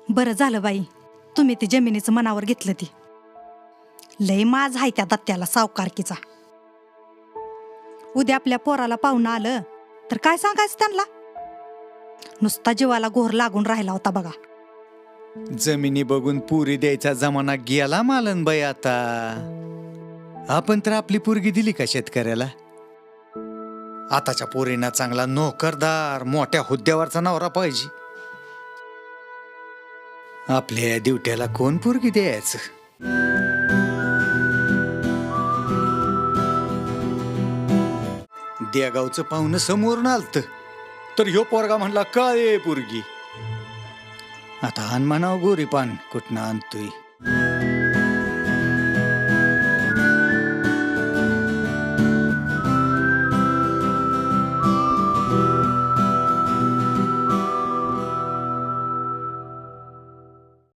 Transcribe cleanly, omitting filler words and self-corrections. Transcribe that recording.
बरं झालं बाई, तुम्ही ती जमिनीचं मनावर घेतलं. ती लय माज आहे त्या दत्त्याला सावकारकीचा. उद्या आपल्या पोराला पाहुणं आलं तर काय सांगायचं त्यांना? नुसता जीवाला घोर लागून राहिला होता बघा. जमिनी बघून पुरी द्यायचा जमाना गेला मालनबाई. आता आपण तर आपली पोरगी दिली का शेतकऱ्याला? आताच्या पोरींना चांगला नोकरदार मोठ्या हुद्द्यावरचा नवरा पाहिजे. आपल्या दिवट्याला कोण पोरगी द्यायचं? देगावचं पाहुणं समोरून आलत तर ह्यो पोरगा म्हणला काय पोरगी. आता आण म्हणावं गोरी पान कुठनं आणतोय.